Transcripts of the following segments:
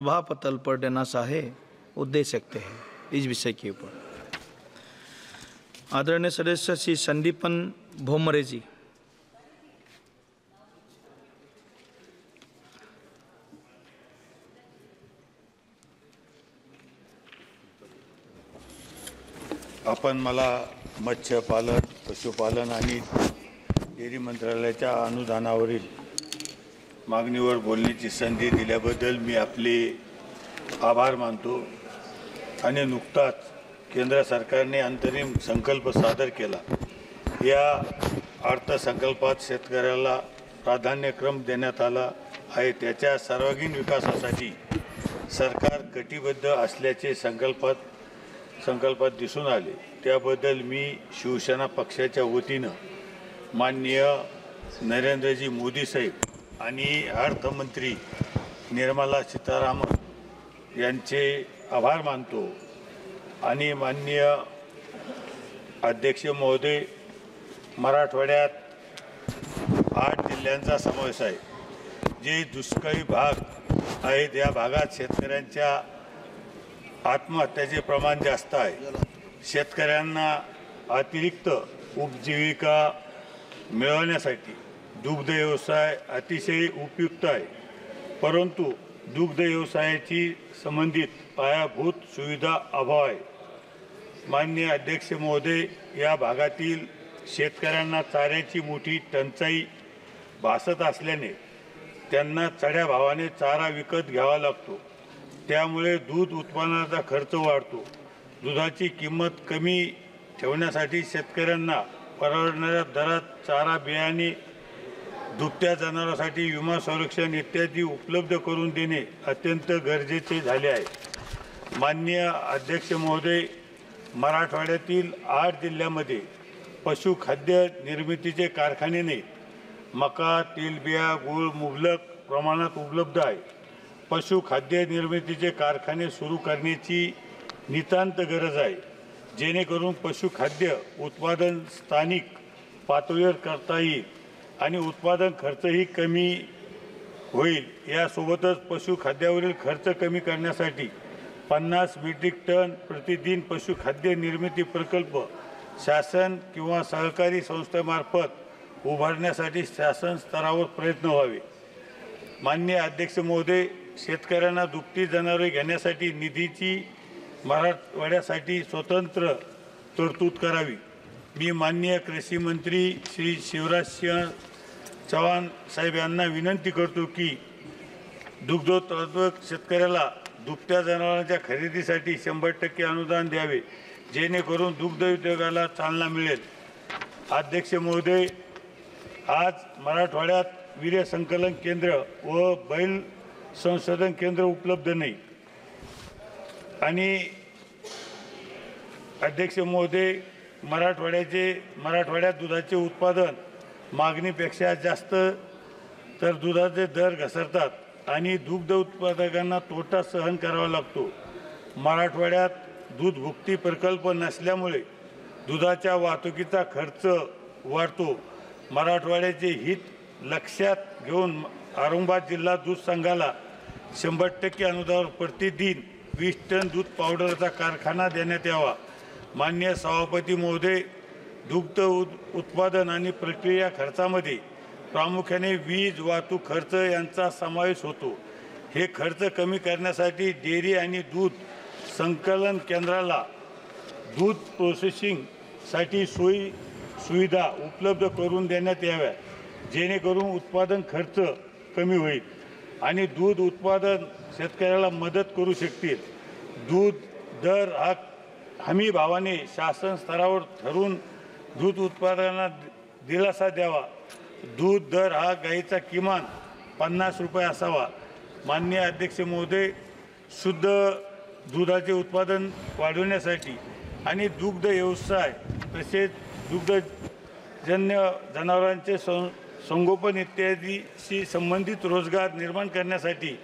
सभापतल पर देना चाहे वो दे सकते हैं इस विषय के ऊपर। आदरणीय सदस्य श्री संदीपन भोमरे जी। आपण मला मत्स्यपालन, पशुपालन आणि डेअरी मंत्रालयाच्या अनुदानावरील मागणीवर बोलण्याची संधी दिल्याबद्दल मी आपले आभार मानतो। आणि नुकताच केंद्र सरकारने अंतरिम संकल्प सादर केला। या अर्थसंकल्पात शेतकऱ्याला प्राधान्यक्रम देण्यात आला आहे। त्याच्या सर्वांगीण विकासासाठी सरकार कटिबद्ध असल्याचे संकल्पात दिसून आले। त्याबद्दल मी शिवसेना पक्षाच्या वतीने माननीय नरेंद्रजी मोदी साहेब आणि अर्थमंत्री निर्मला सीतारामन यांचे आभार मानतो। आणि माननीय अध्यक्ष महोदय, मराठवाड्यात 8 जिल्ह्यांचा समावेश आहे। जे दुष्काळी भाग आहेत या भागात शेतकऱ्यांच्या आत्महत्याचे प्रमाण जास्त आहे। शेतकऱ्यांना अतिरिक्त उपजीविका मिळवण्यासाठी दुग्ध व्यवसाय अतिशय उपयुक्त आहे, परंतु दुग्ध व्यवसायाची संबंधित पायाभूत सुविधा अभाव आहे। माननीय अध्यक्ष महोदय, या भागातील शेतकऱ्यांना चाऱ्याची मोठी टंचाई भासत असल्याने त्यांना चढ्या भावाने चारा विकत घ्यावा लागतो। त्यामुळे दूध उत्पादनाचा खर्च वाढतो। दुधाची किंमत कमी ठेवण्यासाठी शेतकऱ्यांना परवडणाऱ्या दरात चारा, बियाणे, दुभत्या जनावरांसाठी विमा संरक्षण इत्यादी उपलब्ध करून देणे अत्यंत गरजेचे झाले आहे। माननीय अध्यक्ष महोदय, मराठवाड्यातील 8 जिल्ह्यांमध्ये पशुखाद्य निर्मितीचे कारखाने नाहीत। मका, तेलबिया, गूळ मुबलक प्रमाणात उपलब्ध आहे। पशुखाद्य निर्मितीचे कारखाने सुरू करण्याची नितांत गरज आहे, जेणेकरून पशुखाद्य उत्पादन स्थानिक पातळीवर करता येईल आणि उत्पादन खर्चही कमी होईल। यासोबतच पशुखाद्यावरील खर्च कमी करण्यासाठी 50 मेट्रिक टन प्रतिदिन पशुखाद्य निर्मिती प्रकल्प शासन किंवा सहकारी संस्थेमार्फत उभारण्यासाठी शासन स्तरावर प्रयत्न व्हावे। माननीय अध्यक्ष महोदय, शेतकऱ्यांना दुभती जनावरे घेण्यासाठी निधीची मराठवाड्यासाठी स्वतंत्र तरतूद करावी। मी माननीय कृषी मंत्री श्री शिवराजसिंह चौहान साहेब यांना विनंती करतो की दुग्धोत्पादक शेतकऱ्याला दुभत्या जनावरांच्या खरेदीसाठी 100% अनुदान द्यावे, जेणेकरून दुग्ध उद्योगाला चालना मिळेल। अध्यक्ष महोदय, आज मराठवाड्यात वीर्य संकलन केंद्र व बैल संशोधन केंद्र उपलब्ध नाही। आणि अध्यक्ष महोदय, मराठवाड्यात दुधाचे उत्पादन मागणीपेक्षा जास्त तर दुधाचे दर घसरतात आणि दुग्ध उत्पादकांना तोटा सहन करावा लागतो। मराठवाड्यात दूध भुकटी प्रकल्प नसल्यामुळे दुधाच्या वाहतुकीचा खर्च वाढतो। मराठवाड्याचे हित लक्षात घेऊन औरंगाबाद जिल्हा दूध संघाला 100% अनुदानावर प्रतिदिन 20 टन दूध पावडरचा कारखाना देण्यात यावा। माननीय सभापती महोदय, दुग्ध उत्पादन आणि प्रक्रिया खर्चामध्ये प्रामुख्याने वीज, वाहतूक खर्च यांचा समावेश होतो। हे खर्च कमी करण्यासाठी डेअरी आणि दूध संकलन केंद्राला दूध प्रोसेसिंगसाठी सुविधा उपलब्ध करून देण्यात याव्या, जेणेकरून उत्पादन खर्च कमी होईल आणि दूध उत्पादन शेतकऱ्याला मदत करू शकतील। दूध दर हा हमी भावाने शासन स्तरावर ठरवून दूध उत्पादनांना दिलासा द्यावा। दूध दर हा गाईचा किमान 50 रुपये असावा। माननीय अध्यक्ष महोदय, शुद्ध दुधाचे उत्पादन वाढवण्यासाठी आणि दुग्ध व्यवसाय तसेच दुग्धजन्य जनावरांचे संगोपन इत्यादीशी संबंधित रोजगार निर्माण करण्यासाठी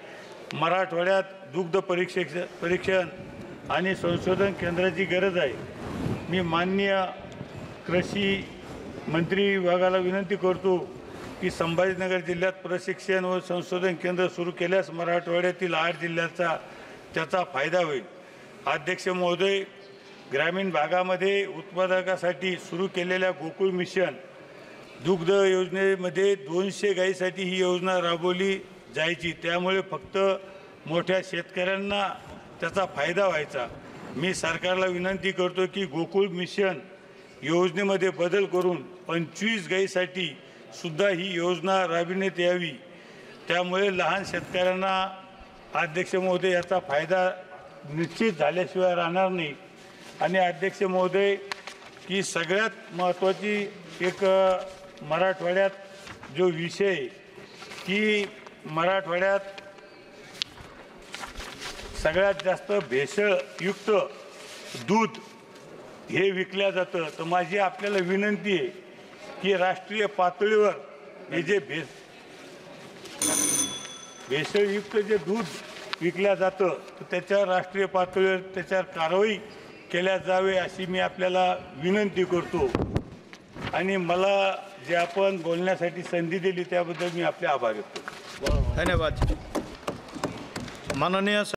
मराठवाड्यात दुग्ध परीक्षण आणि संशोधन केंद्राची गरज आहे। मी माननीय कृषी मंत्री विभागाला विनंती करतो की संभाजीनगर जिल्ह्यात प्रशिक्षण व संशोधन केंद्र सुरू केल्यास मराठवाड्यातील 8 जिल्ह्याचा त्याचा फायदा होईल. अध्यक्ष महोदय, ग्रामीण भागामध्ये उत्पादकासाठी सुरू केलेल्या गोकुळ मिशन दुग्ध योजनेमध्ये 200 गायीसाठी ही योजना राबवली जायची. त्यामुळे फक्त मोठ्या शेतकऱ्यांना त्याचा फायदा व्हायचा. मी सरकारला विनंती करतो की गोकुळ मिशन योजनेमध्ये बदल करून 25 गायीसाठी सुद्धा ही योजना राबविण्यात यावी. त्यामुळे लहान शेतकऱ्यांना अध्यक्ष महोदय याचा फायदा निश्चित झाल्याशिवाय राहणार नाही. आणि अध्यक्ष महोदय, की सगळ्यात महत्त्वाची एक मराठवाड्यात जो विषय की मराठवाड्यात सगळ्यात जास्त भेसळयुक्त दूध हे विकल्या जातं. तर माझी आपल्याला विनंती आहे की राष्ट्रीय पातळीवर हे जे भेसळयुक्त जे दूध विकल्या जातं तर त्याच्यावर राष्ट्रीय पातळीवर त्याच्यावर कारवाई केल्या जावे अशी मी आपल्याला विनंती करतो. आणि मला जे आपण बोलण्यासाठी संधी दिली त्याबद्दल मी आपले आभार व्यक्त करतो. धन्यवाद. माननीय